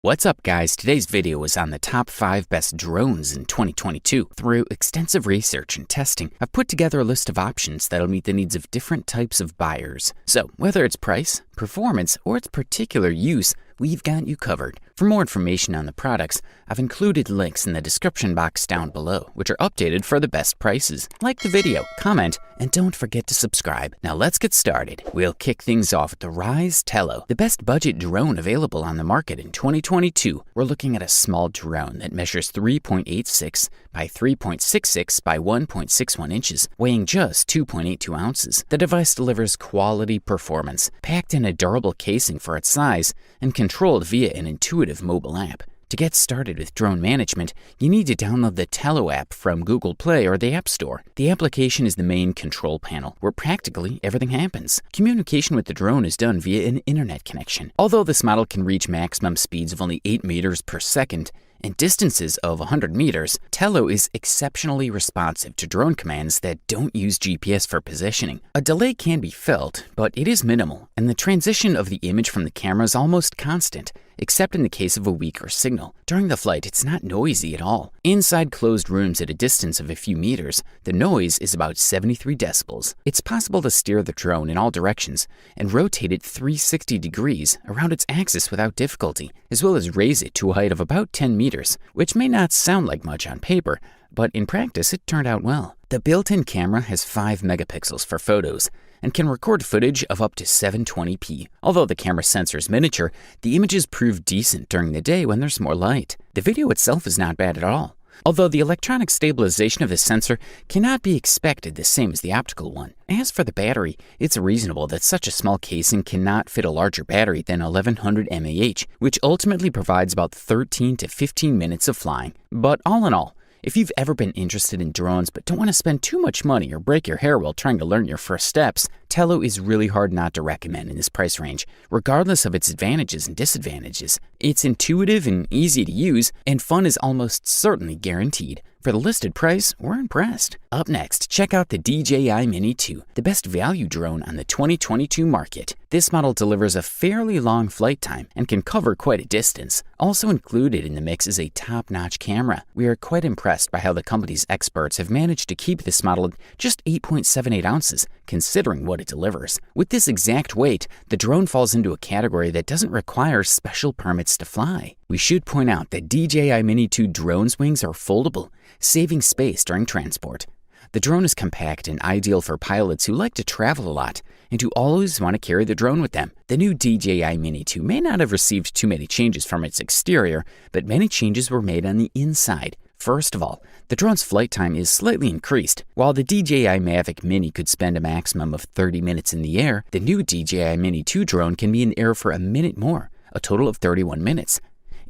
What's up guys, today's video is on the top 5 best drones in 2022. Through extensive research and testing, I've put together a list of options that'll meet the needs of different types of buyers. So whether it's price, performance, or its particular use, we've got you covered. For more information on the products, I've included links in the description box down below, which are updated for the best prices. Like the video, comment, and don't forget to subscribe. Now let's get started. We'll kick things off with the Ryze Tello, the best budget drone available on the market in 2022. We're looking at a small drone that measures 3.86 by 3.66 by 1.61 inches, weighing just 2.82 ounces. The device delivers quality performance, packed in a durable casing for its size, and controlled via an intuitive mobile app. To get started with drone management, you need to download the Tello app from Google Play or the App Store. The application is the main control panel, where practically everything happens. Communication with the drone is done via an internet connection. Although this model can reach maximum speeds of only 8 meters per second, and distances of 100 meters, Tello is exceptionally responsive to drone commands that don't use GPS for positioning. A delay can be felt, but it is minimal, and the transition of the image from the camera is almost constant, except in the case of a weaker signal. During the flight, it's not noisy at all. Inside closed rooms at a distance of a few meters, the noise is about 73 decibels. It's possible to steer the drone in all directions and rotate it 360 degrees around its axis without difficulty, as well as raise it to a height of about 10 meters, which may not sound like much on paper, but in practice it turned out well. The built-in camera has 5 megapixels for photos and can record footage of up to 720p. Although the camera sensor is miniature, the images prove decent during the day when there's more light. The video itself is not bad at all, although the electronic stabilization of the sensor cannot be expected the same as the optical one. As for the battery, it's reasonable that such a small casing cannot fit a larger battery than 1100 mAh, which ultimately provides about 13 to 15 minutes of flying. But all in all, if you've ever been interested in drones but don't want to spend too much money or break your hair while trying to learn your first steps, Tello is really hard not to recommend in this price range, regardless of its advantages and disadvantages. It's intuitive and easy to use, and fun is almost certainly guaranteed. For the listed price, we're impressed. Up next, check out the DJI Mini 2, the best value drone on the 2022 market. This model delivers a fairly long flight time and can cover quite a distance. Also included in the mix is a top-notch camera. We are quite impressed by how the company's experts have managed to keep this model at just 8.78 ounces, considering what it delivers. With this exact weight, the drone falls into a category that doesn't require special permits to fly. We should point out that DJI Mini 2 drone's wings are foldable, saving space during transport. The drone is compact and ideal for pilots who like to travel a lot and who always want to carry the drone with them. The new DJI Mini 2 may not have received too many changes from its exterior, but many changes were made on the inside. First of all, the drone's flight time is slightly increased. While the DJI Mavic Mini could spend a maximum of 30 minutes in the air, the new DJI Mini 2 drone can be in air for a minute more, a total of 31 minutes.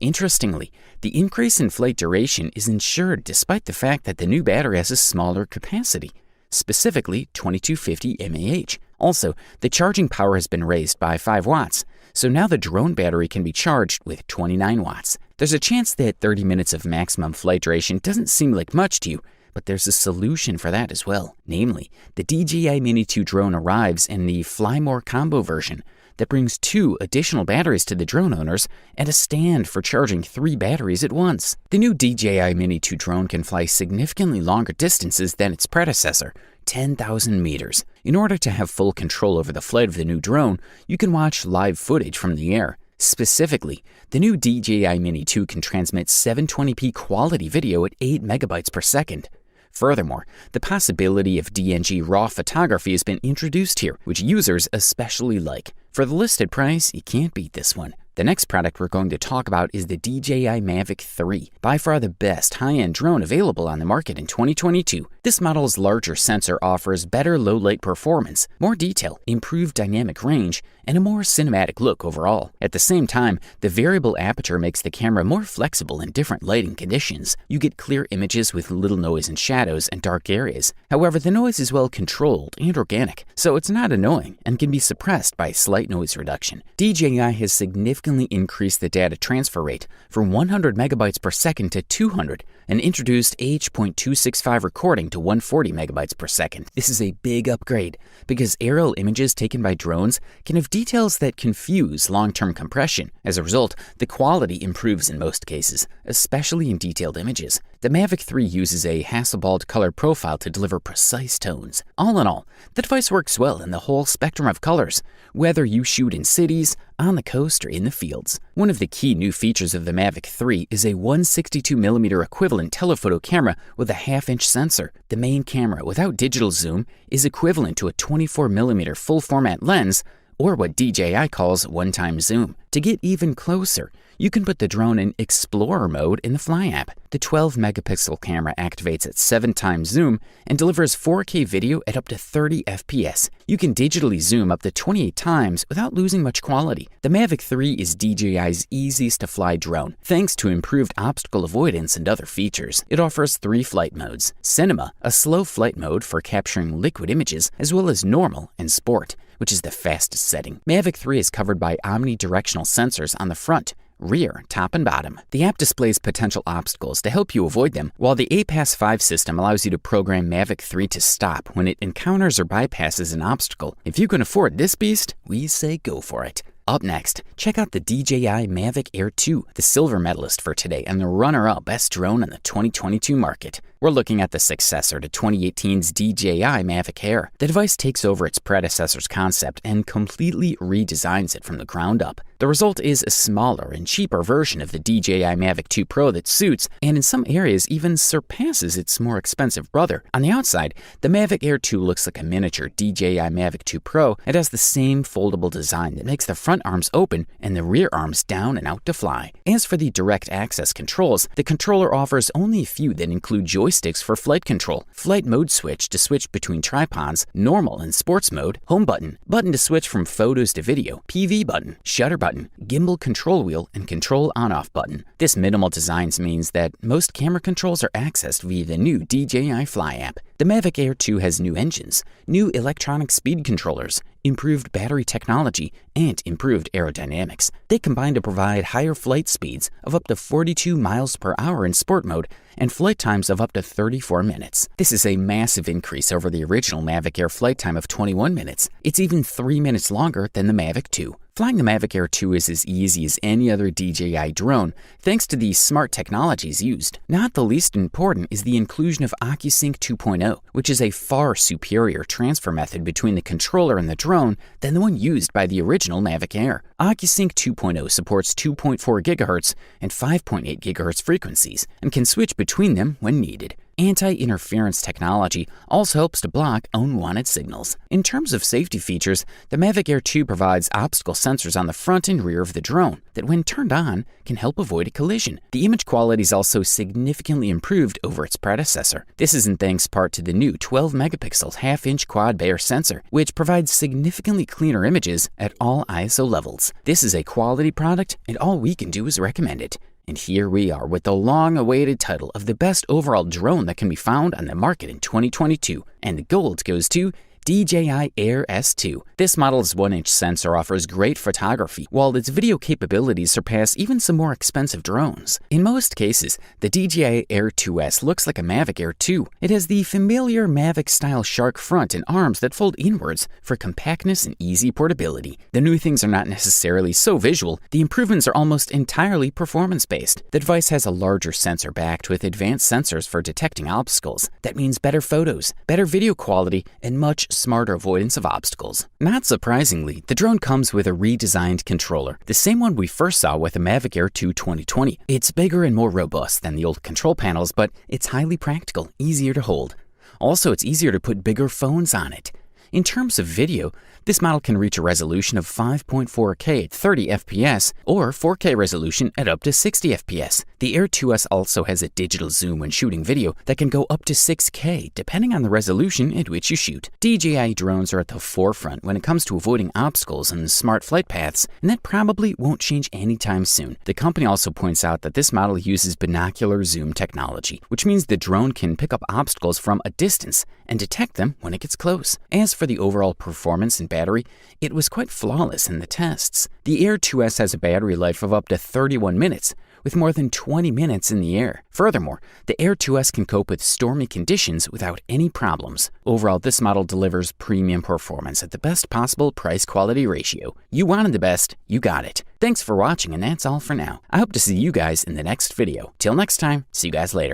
Interestingly, the increase in flight duration is ensured despite the fact that the new battery has a smaller capacity, specifically 2250 mAh. Also, the charging power has been raised by 5 watts, so now the drone battery can be charged with 29 watts. There's a chance that 30 minutes of maximum flight duration doesn't seem like much to you, but there's a solution for that as well. Namely, the DJI Mini 2 drone arrives in the Fly More combo version that brings 2 additional batteries to the drone owners and a stand for charging 3 batteries at once. The new DJI Mini 2 drone can fly significantly longer distances than its predecessor, 10,000 meters. In order to have full control over the flight of the new drone, you can watch live footage from the air. Specifically, the new DJI Mini 2 can transmit 720p quality video at 8 megabytes per second. Furthermore, the possibility of DNG RAW photography has been introduced here, which users especially like. For the listed price, you can't beat this one. The next product we're going to talk about is the DJI Mavic 3, by far the best high-end drone available on the market in 2022. This model's larger sensor offers better low-light performance, more detail, improved dynamic range, and a more cinematic look overall. At the same time, the variable aperture makes the camera more flexible in different lighting conditions. You get clear images with little noise in shadows and dark areas. However, the noise is well controlled and organic, so it's not annoying and can be suppressed by slight noise reduction. DJI has significantly significantly increased the data transfer rate from 100 megabytes per second to 200 and introduced H.265 recording to 140 megabytes per second. This is a big upgrade because aerial images taken by drones can have details that confuse long-term compression. As a result, the quality improves in most cases, especially in detailed images. The Mavic 3 uses a Hasselblad color profile to deliver precise tones. All in all, the device works well in the whole spectrum of colors, whether you shoot in cities, on the coast, or in the fields. One of the key new features of the Mavic 3 is a 162mm equivalent telephoto camera with a half-inch sensor. The main camera, without digital zoom, is equivalent to a 24mm full-format lens, or what DJI calls one-time zoom. To get even closer, you can put the drone in Explorer mode in the Fly app. The 12-megapixel camera activates at 7x zoom and delivers 4K video at up to 30 FPS. You can digitally zoom up to 28 times without losing much quality. The Mavic 3 is DJI's easiest-to-fly drone, thanks to improved obstacle avoidance and other features. It offers 3 flight modes: Cinema, a slow flight mode for capturing liquid images, as well as Normal and Sport, which is the fastest setting. Mavic 3 is covered by omnidirectional sensors on the front, rear, top, and bottom. The app displays potential obstacles to help you avoid them, while the APAS 5 system allows you to program Mavic 3 to stop when it encounters or bypasses an obstacle. If you can afford this beast, we say go for it. Up next, check out the DJI Mavic Air 2, the silver medalist for today and the runner-up best drone in the 2022 market. We're looking at the successor to 2018's DJI Mavic Air. The device takes over its predecessor's concept and completely redesigns it from the ground up. The result is a smaller and cheaper version of the DJI Mavic 2 Pro that suits, and in some areas even surpasses its more expensive brother. On the outside, the Mavic Air 2 looks like a miniature DJI Mavic 2 Pro. It has the same foldable design that makes the front arms open and the rear arms down and out to fly. As for the direct access controls, the controller offers only a few that include joysticks for flight control, flight mode switch to switch between tripods, normal and sports mode, home button, button to switch from photos to video, PV button, shutter button, gimbal control wheel, and control on-off button. This minimal design means that most camera controls are accessed via the new DJI Fly app. The Mavic Air 2 has new engines, new electronic speed controllers, improved battery technology, and improved aerodynamics. They combine to provide higher flight speeds of up to 42 miles per hour in sport mode and flight times of up to 34 minutes. This is a massive increase over the original Mavic Air flight time of 21 minutes. It's even 3 minutes longer than the Mavic 2. Flying the Mavic Air 2 is as easy as any other DJI drone, thanks to the smart technologies used. Not the least important is the inclusion of OcuSync 2.0, which is a far superior transfer method between the controller and the drone than the one used by the original Mavic Air. OcuSync 2.0 supports 2.4 GHz and 5.8 GHz frequencies and can switch between them when needed. Anti-interference technology also helps to block unwanted signals. In terms of safety features, the Mavic Air 2 provides obstacle sensors on the front and rear of the drone that, when turned on, can help avoid a collision. The image quality is also significantly improved over its predecessor. This is in thanks part to the new 12-megapixel half-inch quad-Bayer sensor, which provides significantly cleaner images at all ISO levels. This is a quality product, and all we can do is recommend it. And here we are with the long-awaited title of the best overall drone that can be found on the market in 2022. And the gold goes to DJI Air S2. This model's 1-inch sensor offers great photography, while its video capabilities surpass even some more expensive drones. In most cases, the DJI Air 2S looks like a Mavic Air 2. It has the familiar Mavic-style shark front and arms that fold inwards for compactness and easy portability. The new things are not necessarily so visual. The improvements are almost entirely performance-based. The device has a larger sensor backed with advanced sensors for detecting obstacles. That means better photos, better video quality, and much smarter avoidance of obstacles. Not surprisingly, the drone comes with a redesigned controller, the same one we first saw with the Mavic Air 2 2020. It's bigger and more robust than the old control panels, but it's highly practical, easier to hold. Also, it's easier to put bigger phones on it. In terms of video, this model can reach a resolution of 5.4K at 30 FPS or 4K resolution at up to 60 FPS. The Air 2S also has a digital zoom when shooting video that can go up to 6K depending on the resolution at which you shoot. DJI drones are at the forefront when it comes to avoiding obstacles and smart flight paths, and that probably won't change anytime soon. The company also points out that this model uses binocular zoom technology, which means the drone can pick up obstacles from a distance and detect them when it gets close. As for the overall performance and battery, it was quite flawless in the tests. The Air 2S has a battery life of up to 31 minutes, with more than 20 minutes in the air. Furthermore, the Air 2S can cope with stormy conditions without any problems. Overall, this model delivers premium performance at the best possible price-quality ratio. You wanted the best, you got it. Thanks for watching, and that's all for now. I hope to see you guys in the next video. Till next time, see you guys later.